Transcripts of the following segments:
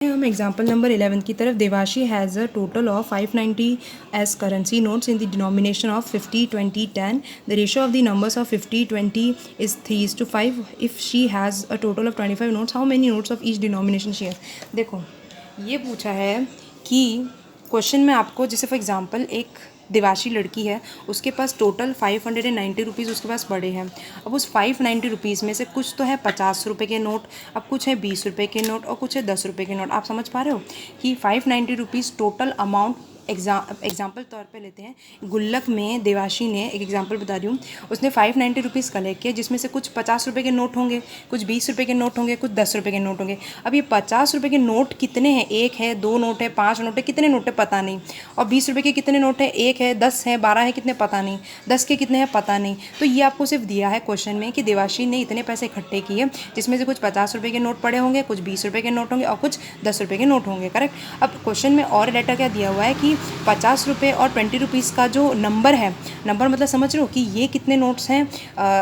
हम example number 11 की तरफ। Devashi has a total of 590 as currency notes in the denomination of 50, 20, 10. The ratio of the numbers of 50, 20 is 3:5. If she has a total of 25 notes, how many notes of each denomination she has. देखो ये पूछा है कि question में आपको, जैसे for example एक देवाशी लड़की है, उसके पास टोटल 590 रुपीज़ उसके पास पड़े हैं। अब उस 590 रुपीज़ में से कुछ तो है 50 रुपये के नोट, अब कुछ है 20 रुपये के नोट और कुछ है 10 रुपये के नोट। आप समझ पा रहे हो कि 590 रुपीज़ टोटल अमाउंट। एग्जाम्पल तौर पे लेते हैं, गुल्लक में देवाशी ने, एक एग्जाम्पल बता रही हूँ, उसने 590 रुपीज़ कलेक्ट किए, जिसमें से कुछ 50 रुपये के नोट होंगे, कुछ 20 रुपये के नोट होंगे, कुछ 10 रुपये के नोट होंगे। अब ये 50 रुपये के नोट कितने हैं? एक है, दो नोट है, 5 नोट है, कितने नोट है पता नहीं। और 20 रुपये के कितने नोट है? एक है, 10 है, 12 है, कितने पता नहीं। 10 के कितने हैं पता नहीं। तो ये आपको सिर्फ दिया है क्वेश्चन में कि देवाशी ने इतने पैसे इकट्ठे किए, जिसमें से कुछ 50 रुपये के नोट पड़े होंगे, कुछ 20 रुपये के नोट होंगे और कुछ 10 रुपये के नोट होंगे। करेक्ट। अब क्वेश्चन में और डाटा क्या दिया हुआ है कि 50 रुपये और 20 रुपीज़ का जो नंबर है, नंबर मतलब समझ रहे हो कि ये कितने नोट्स हैं,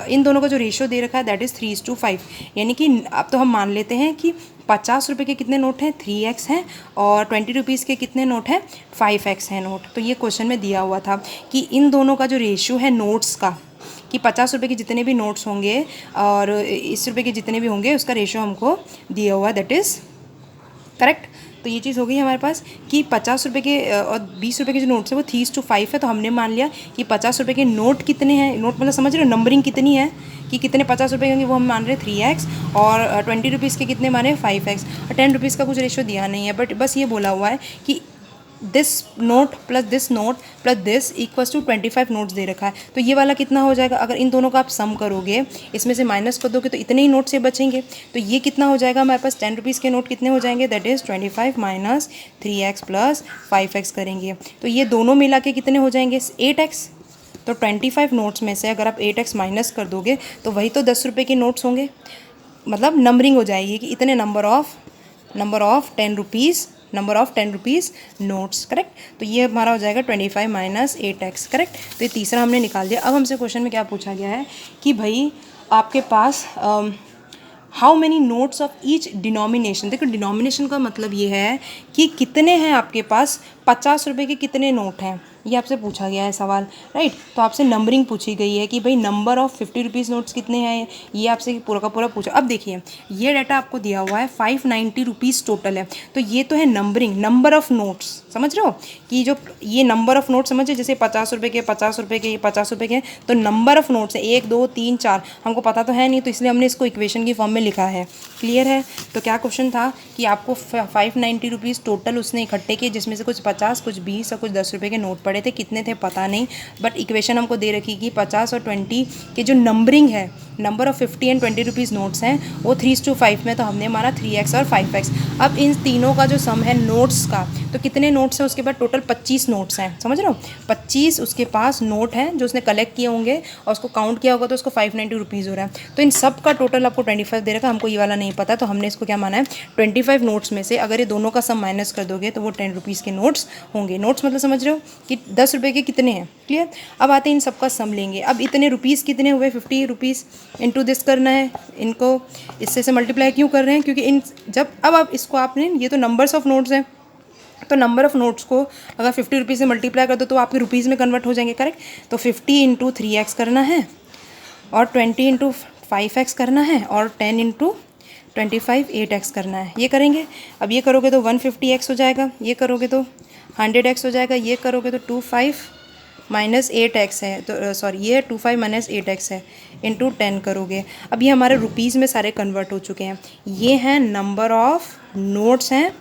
इन दोनों का जो रेशियो दे रखा है दैट इज़ 3:5। यानी कि अब तो हम मान लेते हैं कि 50 रुपये के कितने नोट हैं? 3x हैं, और 20 रुपीज़ के कितने नोट हैं? 5x हैं नोट। तो ये क्वेश्चन में दिया हुआ था कि इन दोनों का जो रेशियो है नोट्स का, कि 50 रुपये के जितने भी नोट्स होंगे और 20 रुपये के जितने भी होंगे, उसका रेशियो हमको दिया हुआ है, दैट इज़ करेक्ट। तो ये चीज़ हो गई हमारे पास कि 50 रुपये के और 20 रुपये के जो नोट्स है वो 3:5 है। तो हमने मान लिया कि 50 रुपये के नोट कितने हैं, नोट मतलब समझ रहे हो नंबरिंग कितनी है, कि कितने 50 रुपये होंगे वो हम मान रहे हैं 3x, और 20 रुपीज़ के कितने माने 5x, और 10 रुपीज़ का कुछ रेशियो दिया नहीं है, बट बस ये बोला हुआ है कि this note plus this equals to 25 notes दे रखा है। तो ये वाला कितना हो जाएगा? अगर इन दोनों का आप सम करोगे, इसमें से माइनस कर दोगे तो इतने ही नोट से बचेंगे। तो ये कितना हो जाएगा हमारे पास? 10 रुपीज़ के नोट कितने हो जाएंगे? That is 25 minus 3x plus 5x करेंगे। तो ये दोनों मिला के कितने हो जाएंगे? 8x। तो 25 नोट्स में से अगर आप 8x माइनस कर दोगे तो वही तो 10 रुपये के नोट्स होंगे, मतलब नंबरिंग हो जाएगी कि इतने number of 10 rupees notes. Correct. तो ये हमारा हो जाएगा 25 माइनस 8x। करेक्ट। तो ये तीसरा हमने निकाल दिया। अब हमसे क्वेश्चन में क्या पूछा गया है कि भाई आपके पास how many notes of each denomination. देखो डिनोमिनेशन का मतलब ये है कि कितने हैं आपके पास, 50 रुपये के कितने नोट हैं, ये आपसे पूछा गया है सवाल। राइट। तो आपसे नंबरिंग पूछी गई है कि भाई नंबर ऑफ़ 50 रुपीज़ नोट्स कितने हैं, ये आपसे पूरा का पूरा पूछा। अब देखिए ये डाटा आपको दिया हुआ है 590 रुपीज़ टोटल है, तो ये तो है नंबरिंग, नंबर ऑफ़ नोट्स। समझ रहे हो कि जो ये नंबर ऑफ़ नोट्स समझिए, जैसे 50 रुपये के 50 रुपये के 50 रुपये के, तो नंबर ऑफ़ नोट्स है 1 2 3 4, हमको पता तो है नहीं, तो इसलिए हमने इसको इक्वेशन की फॉर्म में लिखा है। क्लियर है। तो क्या क्वेश्चन था कि आपको 590 रुपीज़ टोटल उसने इकट्ठे किए, जिसमें से कुछ 50, कुछ 20 और कुछ 10 रुपये के नोट पड़े थे, कितने थे पता नहीं, बट इक्वेशन हमको दे रखी कि 50 और 20 के जो नंबरिंग है, number of 50 and 20 rupees notes हैं वो 3:5 में, तो हमने माना 3x और 5x। अब इन तीनों का जो सम है नोट्स का, तो कितने नोट्स हैं उसके बाद? टोटल 25 नोट्स हैं। समझ रहे हो, 25 उसके पास नोट हैं जो उसने कलेक्ट किए होंगे, और उसको काउंट किया होगा तो उसको 590 रुपीज़ हो रहा है। तो इन सब का टोटल आपको 25 दे रखा है, हमको ये वाला नहीं पता, तो हमने इसको क्या माना है, 25 नोट्स में से अगर ये दोनों का सम माइनस कर दोगे तो वो 10 रुपीज़ के नोट्स होंगे। नोट्स मतलब समझ रहे हो कि 10 रुपये के कितने हैं। क्लियर। अब आते हैं इन सब का सम लेंगे। अब इतने रुपीज़ कितने हुए? 50 रुपीज़ इंटू दिस करना है, इनको इससे से मल्टीप्लाई क्यों कर रहे हैं? क्योंकि इन जब अब आप इसको आपने, ये तो नंबर्स ऑफ नोट्स हैं, तो नंबर ऑफ़ नोट्स को अगर 50 रुपीज़ से मल्टीप्लाई कर दो तो आपके रुपीज़ में कन्वर्ट हो जाएंगे। करेक्ट। तो 50 इंटू 3x करना है, और 20 इंटू 5x करना है, और 10 इंटू 25 8x करना है। ये करेंगे। अब ये करोगे तो 150x हो जाएगा, ये करोगे तो 100x हो जाएगा, ये करोगे तो 25 माइनस 8x है, तो सॉरी ये 25 माइनस 8x है, इंटू 10 करोगे। अब ये हमारे रुपीज़ में सारे कन्वर्ट हो चुके हैं। ये हैं नंबर ऑफ़ नोट्स हैं,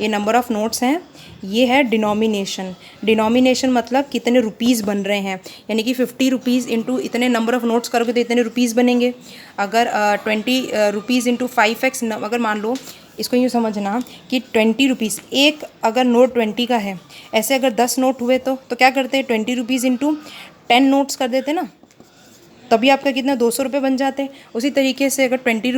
ये नंबर ऑफ़ नोट्स हैं, ये है डिनोमिनेशन। डिनोमिनेशन मतलब कितने रुपीज़ बन रहे हैं, यानी कि 50 रुपीज़ इंटू इतने नंबर ऑफ़ नोट्स करोगे तो इतने रुपीज़ बनेंगे। अगर 20 रुपीज़ इंटू 5x, अगर मान लो, इसको यूँ समझना कि 20 रुपीज़, एक अगर नोट 20 का है, ऐसे अगर 10 नोट हुए तो क्या करते हैं, 20 रुपीज़ इंटू 10 नोट्स कर देते ना, तभी आपका कितना 200 रुपये बन जाते हैं। उसी तरीके से अगर 20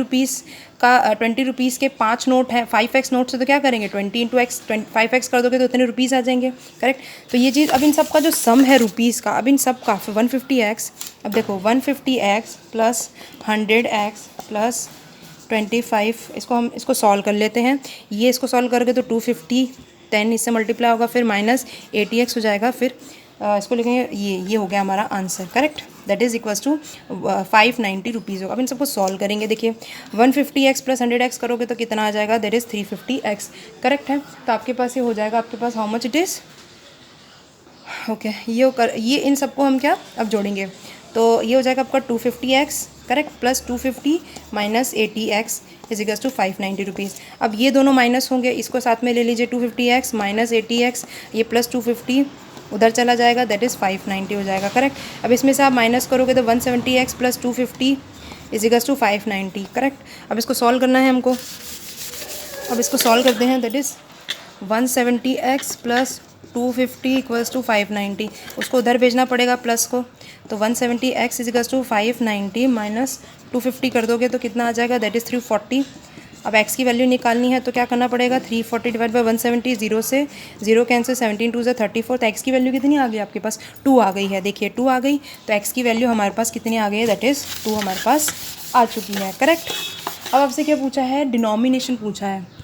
रुपीज़ के 5 नोट हैं, 5x नोट से, तो क्या करेंगे 20 इंटू x 5x कर दोगे तो इतने रुपीज़ आ जाएंगे। करेक्ट। तो ये चीज़, अब इन सब का जो सम है रुपीज़ का, अब इन सब का 150x, अब देखो 150x प्लस 100x प्लस 25, इसको सॉल्व कर लेते हैं। ये इसको सॉल्व करोगे तो 250, 10 इससे मल्टीप्लाई होगा, फिर माइनस 80x हो जाएगा, फिर इसको लिखेंगे, ये हो गया हमारा answer, correct. That is equals to 590 rupees होगा। अब इन सबको सॉल्व करेंगे। देखिए 150x प्लस 100x करोगे तो कितना आ जाएगा, दैट इज़ 350x, करेक्ट है। तो आपके पास ये हो जाएगा, आपके पास how much it is, okay. ये इन सबको हम क्या अब जोड़ेंगे, तो ये हो जाएगा आपका 250x, correct, plus 250 minus 80x is equals to 590 rupees. अब ये दोनों माइनस होंगे, इसको साथ में ले लीजिए, 250x माइनस 80x, ये प्लस 250 उधर चला जाएगा, दैट इज़ 590 हो जाएगा, करेक्ट। अब इसमें से आप माइनस करोगे तो 170x plus 250 is equals to 590, correct. अब इसको सॉल्व करना है हमको, अब इसको सॉल्व करते हैं। That is 170x plus 250 equals to 590, उसको उधर भेजना पड़ेगा प्लस को, तो 170x is equals to 590 minus 250 कर दोगे तो कितना आ जाएगा, दैट इज़ 340। अब x की वैल्यू निकालनी है तो क्या करना पड़ेगा, 340 डिवाइड बाई 170, 0 से 0 कैंसिल, 17 2 से 34, तो x की वैल्यू कितनी आ गई आपके पास, 2 आ गई है। देखिए 2 आ गई, तो x की वैल्यू हमारे पास कितनी आ गई है, दैट इज़ 2 हमारे पास आ चुकी है, करेक्ट। अब आपसे क्या पूछा है, डिनोमिनेशन पूछा है।